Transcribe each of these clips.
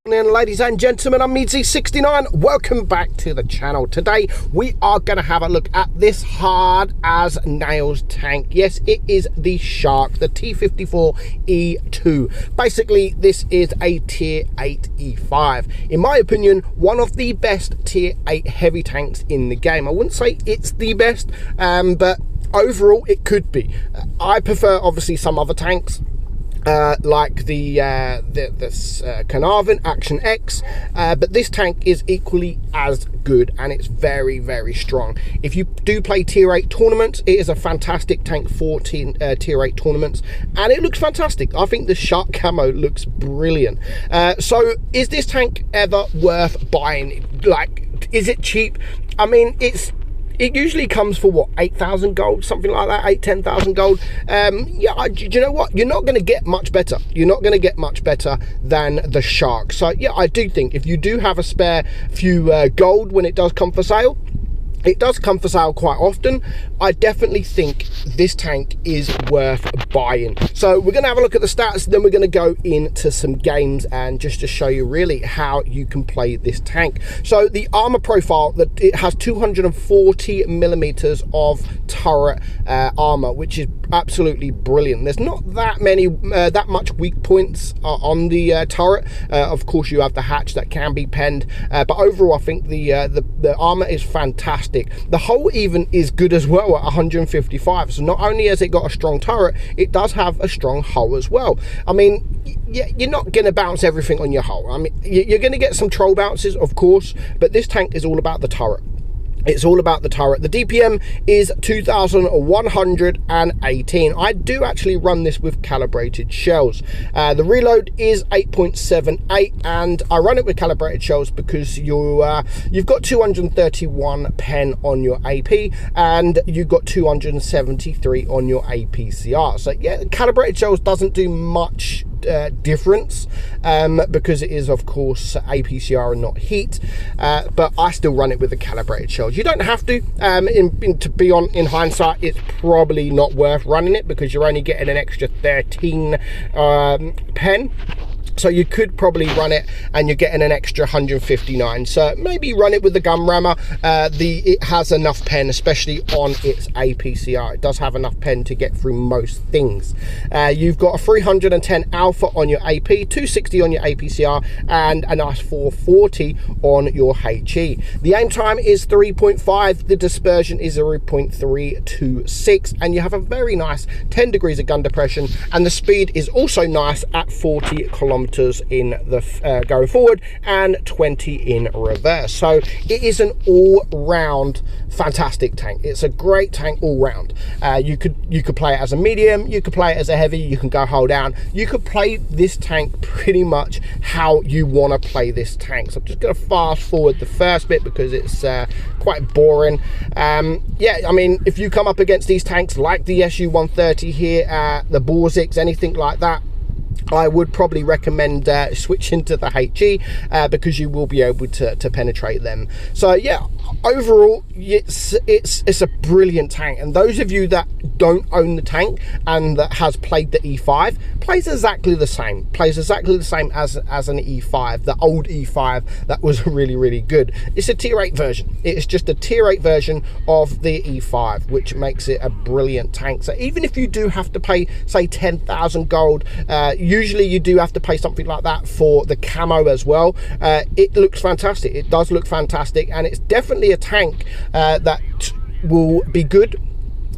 And ladies and gentlemen, I'm meadsyreplays. Welcome back to the channel. Today we are going to have a look at this hard as nails tank. Yes, it is the Shark, the T54E2. Basically, this is a tier 8 E5. In my opinion, one of the best tier 8 heavy tanks in the game. I wouldn't say it's the best, but overall it could be. I prefer obviously some other tanks, like the Carnarvon Action X, but this tank is equally as good, and it's very, very strong. If you do play tier 8 tournaments, it is a fantastic tank for tier 8 tournaments, and it looks fantastic. I think the Shark camo looks brilliant. So is this tank ever worth buying? Like, is it cheap? I mean, it usually comes for what, 8,000 gold, something like that, 10,000 gold. Yeah, do you know what? You're not going to get much better. You're not going to get much better than the Shark. So yeah, I do think if you do have a spare few gold when it does come for sale, it does come for sale quite often, I definitely think this tank is worth buying. So we're going to have a look at the stats, then we're going to go into some games and just to show you really how you can play this tank. So the armor profile, that it has 240 millimeters of turret armor, which is absolutely brilliant. There's not that many that much weak points on the turret. Of course, you have the hatch that can be penned, but overall I think the armor is fantastic. The hull even is good as well at 155. So not only has it got a strong turret, it does have a strong hull as well. I mean, you're not going to bounce everything on your hull. I mean, you're going to get some troll bounces, of course, but this tank is all about the turret. It's all about the turret. The DPM is 2,118. I do actually run this with calibrated shells. The reload is 8.78, and I run it with calibrated shells because you've got 231 pen on your AP, and you've got 273 on your APCR. So yeah, calibrated shells doesn't do much difference because it is of course APCR and not heat, but I still run it with the calibrated shells. You don't have to. In hindsight, it's probably not worth running it because you're only getting an extra 13 pen. So you could probably run it and you're getting an extra 159. So maybe run it with the gun rammer. It has enough pen, especially on its APCR. It does have enough pen to get through most things. You've got a 310 alpha on your AP, 260 on your APCR, and a nice 440 on your HE. The aim time is 3.5. The dispersion is 0.326, and you have a very nice 10 degrees of gun depression, and the speed is also nice at 40 kilometers in the going forward and 20 in reverse. So it is an all-round fantastic tank. It's a great tank all round. You could play it as a medium, you could play it as a heavy, you can go hull down. You could play this tank pretty much how you want to play this tank. So I'm just going to fast forward the first bit because it's quite boring. Yeah, I mean, if you come up against these tanks like the SU-130 here, the Borziks, anything like that, I would probably recommend switching to the HE because you will be able to penetrate them. So yeah, overall it's a brilliant tank, and those of you that don't own the tank and that has played the E5 plays exactly the same as an E5, the old E5 that was really, really good. It's a tier 8 version. It's just a tier 8 version of the E5, which makes it a brilliant tank. So even if you do have to pay, say, 10,000 gold, usually you do have to pay something like that for the camo as well. It looks fantastic. It does look fantastic, and it's definitely a tank that will be good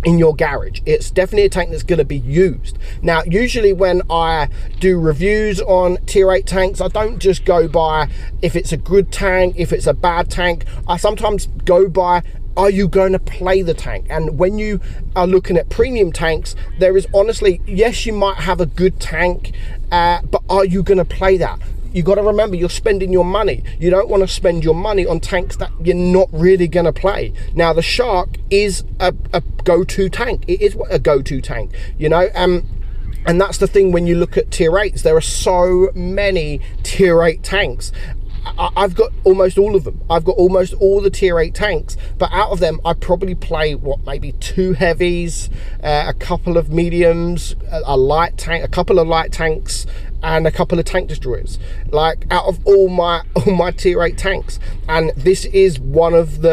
in your garage. It's definitely a tank that's going to be used. Now, usually when I do reviews on tier 8 tanks, I don't just go by if it's a good tank, if it's a bad tank. I sometimes go by, are you going to play the tank? And when you are looking at premium tanks, there is honestly, yes, you might have a good tank, but are you going to play that? You got to remember, you're spending your money. You don't want to spend your money on tanks that you're not really going to play. Now, the Shark is a go-to tank. It is a go-to tank, you know. And that's the thing when you look at tier 8s. There are so many tier 8 tanks. I've got almost all of them. I've got almost all the tier 8 tanks, but out of them I probably play maybe 2 heavies, a couple of mediums, a light tank, a couple of light tanks, and a couple of tank destroyers, like out of all my tier 8 tanks. And this is one of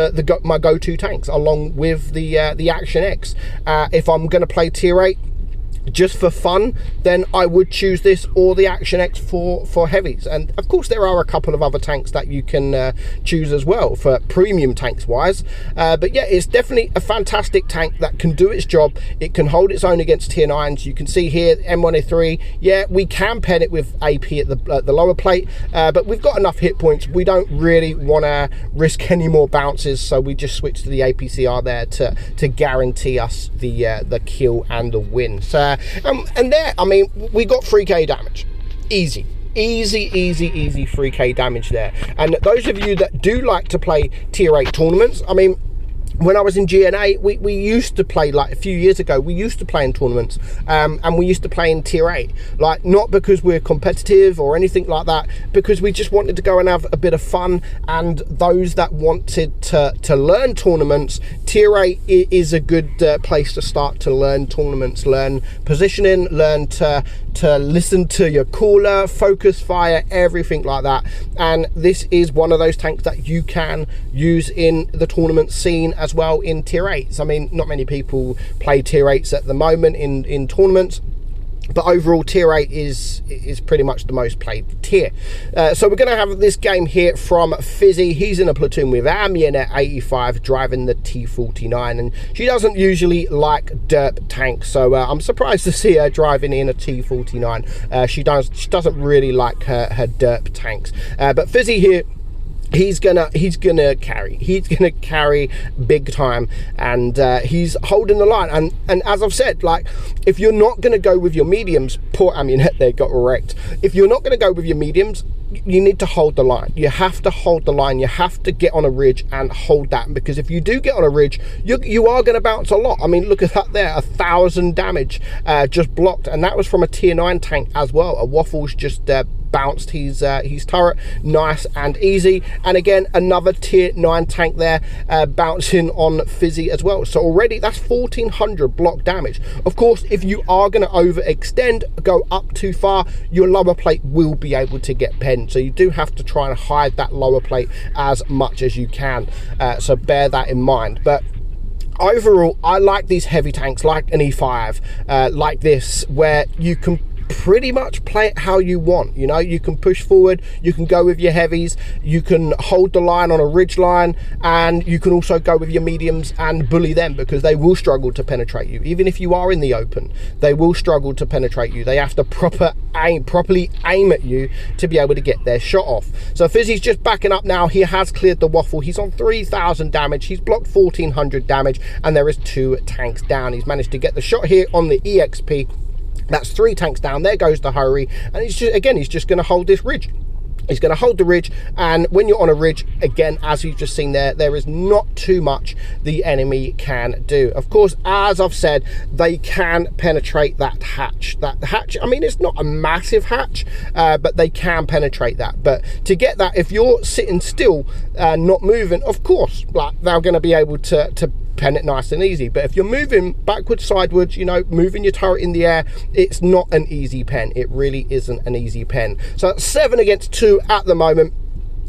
my go-to tanks, along with the Action X. If I'm going to play tier 8 just for fun, then I would choose this or the Action X for heavies. And of course there are a couple of other tanks that you can choose as well for premium tanks wise, but yeah, it's definitely a fantastic tank that can do its job. It can hold its own against tier 9s. You can see here M1A3, yeah, we can pen it with AP at the lower plate, but we've got enough hit points. We don't really want to risk any more bounces, so we just switch to the APCR there to guarantee us the kill and the win. So and there, I mean, we got 3k damage, easy 3k damage there. And those of you that do like to play tier 8 tournaments, I mean, when I was in GNA, we used to play, like a few years ago, we used to play in tournaments, and we used to play in tier 8, like not because we're competitive or anything like that, because we just wanted to go and have a bit of fun. And those that wanted to learn tournaments, tier 8 is a good place to start to learn tournaments, learn positioning, learn to listen to your cooler, focus fire, everything like that. And this is one of those tanks that you can use in the tournament scene as well in tier 8s. I mean, not many people play tier 8s at the moment in tournaments, but overall tier 8 is pretty much the most played tier. So we're going to have this game here from Fizzy. He's in a platoon with Amian at 85, driving the T49, and she doesn't usually like derp tanks, so I'm surprised to see her driving in a T49. She doesn't really like her derp tanks, but Fizzy here, he's gonna carry big time, and he's holding the line. And as I've said, like, if you're not gonna go with your mediums, poor Amunet there got wrecked. If you're not gonna go with your mediums, you need to hold the line. You have to hold the line. You have to get on a ridge and hold that, because if you do get on a ridge, you are going to bounce a lot. I mean, look at that there, 1,000 damage just blocked, and that was from a tier 9 tank as well. A Waffles just bounced his turret, nice and easy. And again, another tier 9 tank there bouncing on Fizzy as well. So already that's 1,400 block damage. Of course, if you are going to overextend, go up too far, your lower plate will be able to get penned. So you do have to try and hide that lower plate as much as you can. So bear that in mind. But overall, I like these heavy tanks like an E5, like this, where you can pretty much play it how you want. You know, you can push forward, you can go with your heavies, you can hold the line on a ridge line, and you can also go with your mediums and bully them, because they will struggle to penetrate you. Even if you are in the open, they will struggle to penetrate you. They have to properly aim at you to be able to get their shot off. So Fizzy's just backing up now. He has cleared the Waffle. He's on 3,000 damage. He's blocked 1,400 damage, and there is 2 tanks down. He's managed to get the shot here on the EXP. That's 3 tanks down. There goes the hurry, and he's just going to hold this ridge. He's going to hold the ridge, and when you're on a ridge, again, as you've just seen there is not too much the enemy can do. Of course, as I've said, they can penetrate that hatch. That hatch, I mean, it's not a massive hatch, but they can penetrate that. But to get that, if you're sitting still, not moving, of course, like, they're going to be able to pen it nice and easy. But if you're moving backwards, sideways, you know, moving your turret in the air, it's not an easy pen. It really isn't an easy pen. So that's 7 against 2 at the moment.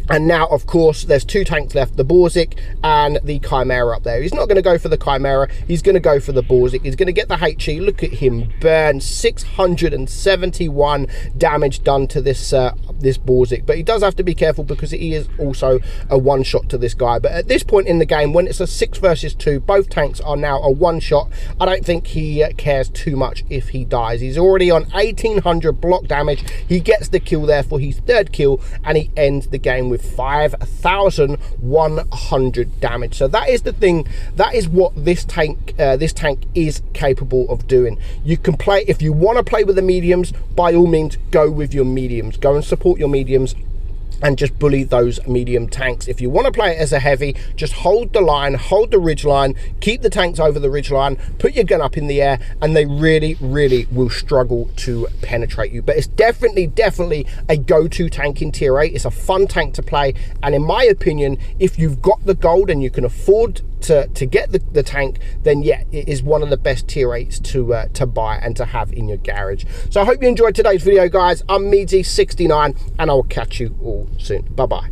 And now, of course, there's 2 tanks left, the Borzik and the Chimera up there. He's not going to go for the Chimera, he's going to go for the Borzik. He's going to get the HE. Look at him burn, 671 damage done to this this Borzik. But he does have to be careful, because he is also a one-shot to this guy. But at this point in the game, when it's a 6 versus 2, both tanks are now a one-shot. I don't think he cares too much if he dies. He's already on 1,800 block damage. He gets the kill there for his 3rd kill, and he ends the game with 5,100 damage. So that is the thing. That is what this tank is capable of doing. You can play, if you want to play with the mediums, by all means, go with your mediums. Go and support your mediums. and just bully those medium tanks. If you want to play it as a heavy, just hold the line, hold the ridge line, keep the tanks over the ridge line, put your gun up in the air, and they really will struggle to penetrate you. But it's definitely a go-to tank in tier 8. It's a fun tank to play, and in my opinion, if you've got the gold and you can afford to get the tank, then yeah, it is one of the best tier 8s to buy and to have in your garage. So I hope you enjoyed today's video, guys. I'm meadsy69, and I will catch you all soon. Bye bye.